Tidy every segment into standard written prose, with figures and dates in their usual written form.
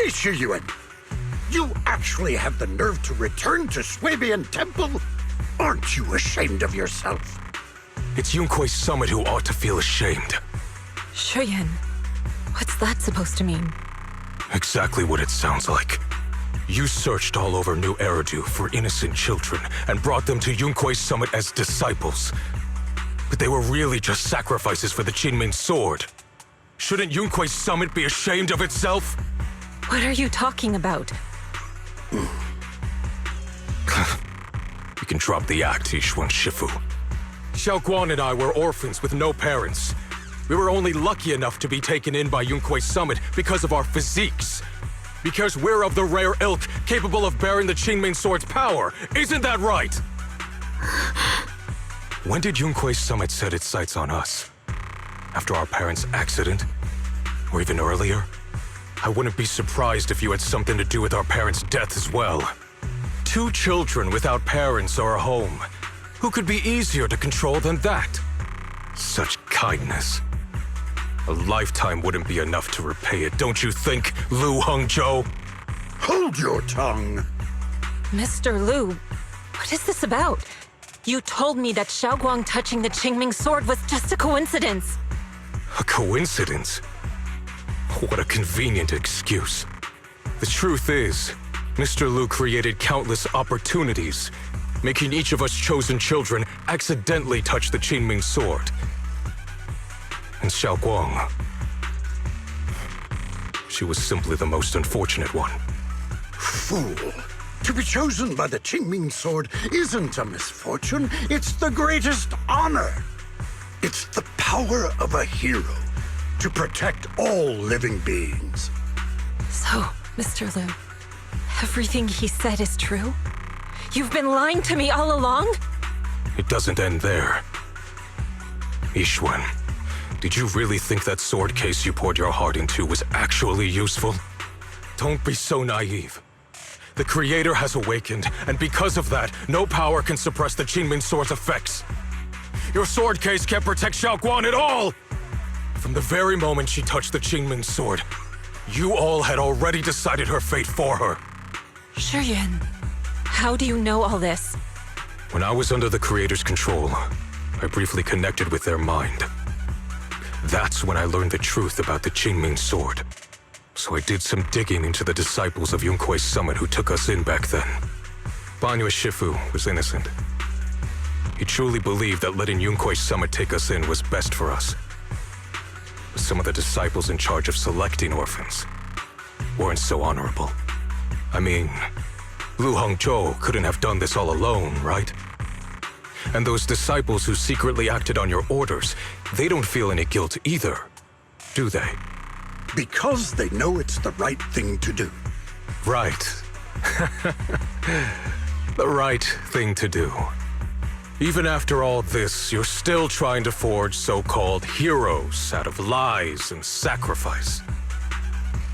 Shiyuan, you actually have the nerve to return to Suibian Temple? Aren't you ashamed of yourself? It's Yunkui's summit who ought to feel ashamed. Shiyuan, what's that supposed to mean? Exactly what it sounds like. You searched all over New Eridu for innocent children and brought them to Yunkui's summit as disciples. But they were really just sacrifices for the Qingming sword. Shouldn't Yunkui's summit be ashamed of itself? What are you talking about? You can drop the act, Yishuan Shifu. Xiaoguang and I were orphans with no parents. We were only lucky enough to be taken in by Yunkui's summit because of our physiques. Because we're of the rare ilk capable of bearing the Qingming sword's power. Isn't that right? When did Yunkui's summit set its sights on us? After our parents' accident? Or even earlier? I wouldn't be surprised if you had something to do with our parents' death as well. 2 children without parents or a home. Who could be easier to control than that? Such kindness. A lifetime wouldn't be enough to repay it, don't you think, Lu Hengzhou? Hold your tongue. Mr. Lu, what is this about? You told me that Xiaoguang touching the Qingming sword was just a coincidence. A coincidence? What a convenient excuse. The truth is, Mr. Lu created countless opportunities, making each of us chosen children accidentally touch the Qingming sword. And Xiaoguang, she was simply the most unfortunate one. Fool. To be chosen by the Qingming sword isn't a misfortune, it's the greatest honor. It's the power of a hero to protect all living beings. So, Mr. Lu, everything he said is true? You've been lying to me all along? It doesn't end there. Yishuan, did you really think that sword case you poured your heart into was actually useful? Don't be so naive. The Creator has awakened, and because of that, no power can suppress the Qingming sword's effects. Your sword case can't protect Xiaoguang at all! From the very moment she touched the Qingming sword, you all had already decided her fate for her. Shiyuan, how do you know all this? When I was under the Creator's control, I briefly connected with their mind. That's when I learned the truth about the Qingming sword. So I did some digging into the disciples of Yunkui's summit who took us in back then. Banyue Shifu was innocent. He truly believed that letting Yunkui's summit take us in was best for us. But some of the disciples in charge of selecting orphans weren't so honorable. I mean, Lu Hengzhou couldn't have done this all alone, right? And those disciples who secretly acted on your orders, they don't feel any guilt either, do they? Because they know it's the right thing to do. Right. The right thing to do. Even after all this, you're still trying to forge so-called heroes out of lies and sacrifice.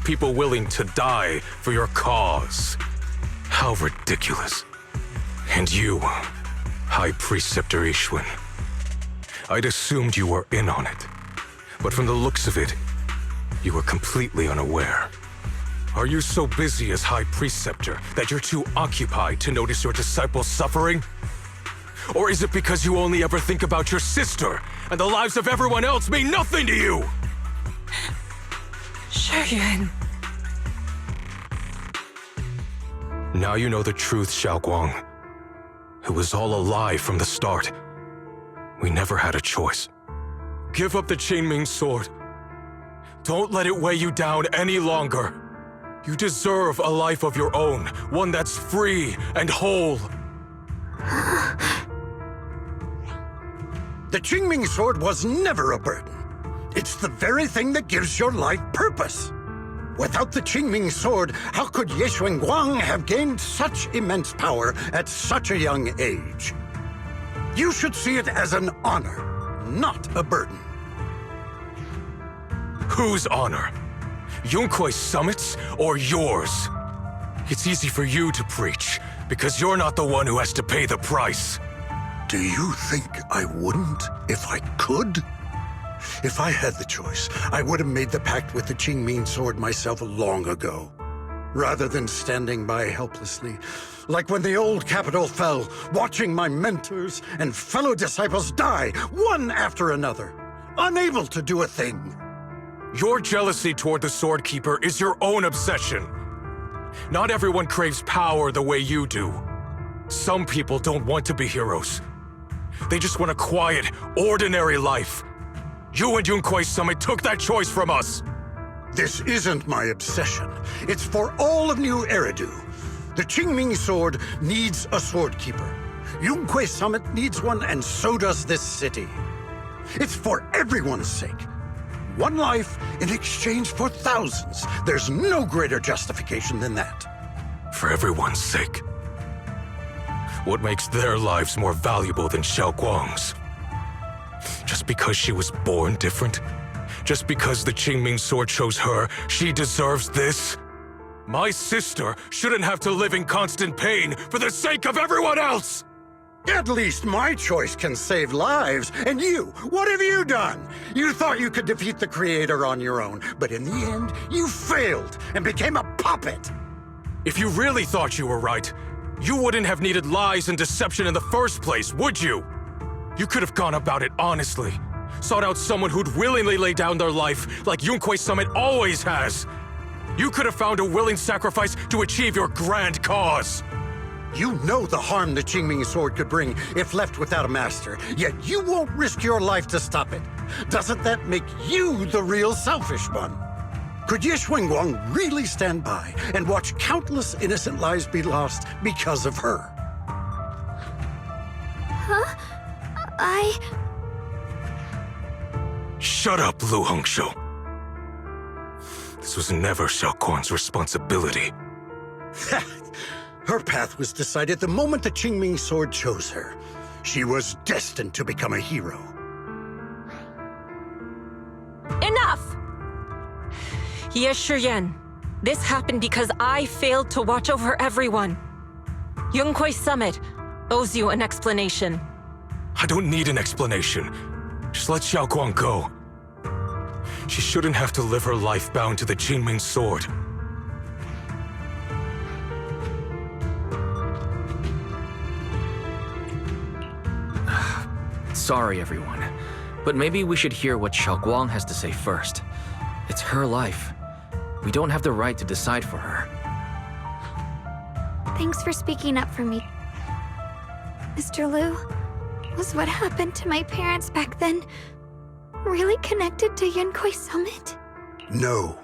People willing to die for your cause. How ridiculous. And you, High Preceptor Yishuan, I'd assumed you were in on it. But from the looks of it, you were completely unaware. Are you so busy as High Preceptor that you're too occupied to notice your disciples suffering? Or is it because you only ever think about your sister, and the lives of everyone else mean nothing to you? Shiyuan. Now you know the truth, Xiaoguang. It was all a lie from the start. We never had a choice. Give up the Qingming sword. Don't let it weigh you down any longer. You deserve a life of your own, one that's free and whole. The Qingming sword was never a burden. It's the very thing that gives your life purpose. Without the Qingming sword, how could Yishuan Guang have gained such immense power at such a young age? You should see it as an honor, not a burden. Whose honor? Yunkui's summit's or yours? It's easy for you to preach, because you're not the one who has to pay the price. Do you think I wouldn't if I could? If I had the choice, I would have made the pact with the Qingming sword myself long ago. rather than standing by helplessly, like when the old capital fell, watching my mentors and fellow disciples die, one after another, unable to do a thing. Your jealousy toward the Sword Keeper is your own obsession. Not everyone craves power the way you do. Some people don't want to be heroes. They just want a quiet, ordinary life. You and Yunquai Summit took that choice from us. This isn't my obsession. It's for all of New Eridu. The Qingming Sword needs a Sword Keeper. Yunquai Summit needs one, and so does this city. It's for everyone's sake. One life in exchange for thousands. There's no greater justification than that. For everyone's sake. What makes their lives more valuable than Xiaoguang's? Just because she was born different? Just because the Qingming Sword chose her, she deserves this? My sister shouldn't have to live in constant pain for the sake of everyone else! At least my choice can save lives. And you, what have you done? You thought you could defeat the Creator on your own, but in the end, you failed and became a puppet. If you really thought you were right, you wouldn't have needed lies and deception in the first place, would you? You could have gone about it honestly. Sought out someone who'd willingly lay down their life like Yunquai Summit always has. You could have found a willing sacrifice to achieve your grand cause. You know the harm the Qingming Sword could bring if left without a master, yet you won't risk your life to stop it. Doesn't that make you the real selfish one? Could Ye Guang really stand by and watch countless innocent lives be lost because of her? Huh? Shut up, Lu Hongshou. This was never Xiaoguang's responsibility. Her path was decided the moment the Qingming Sword chose her. She was destined to become a hero. Enough! Ye Shiyuan, this happened because I failed to watch over everyone. Yunquai Summit owes you an explanation. I don't need an explanation. Just let Xiaoguang go. She shouldn't have to live her life bound to the Qingming Sword. Sorry, everyone, but maybe we should hear what Xiaoguang has to say first. It's her life. We don't have the right to decide for her. Thanks for speaking up for me. Mr. Liu, was what happened to my parents back then really connected to Yunquai Summit? No.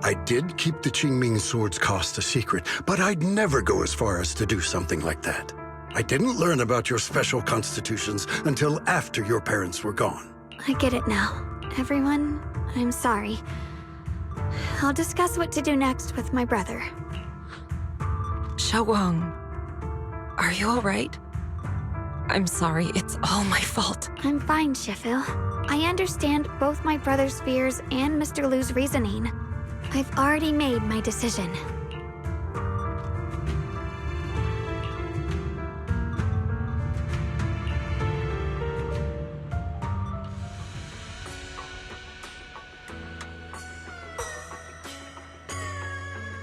I did keep the Qingming Sword's cost a secret, but I'd never go as far as to do something like that. I didn't learn about your special constitutions until after your parents were gone. I get it now. Everyone, I'm sorry. I'll discuss what to do next with my brother. Xiaoguang, are you all right? I'm sorry, it's all my fault. I'm fine, Shifu. I understand both my brother's fears and Mr. Liu's reasoning. I've already made my decision.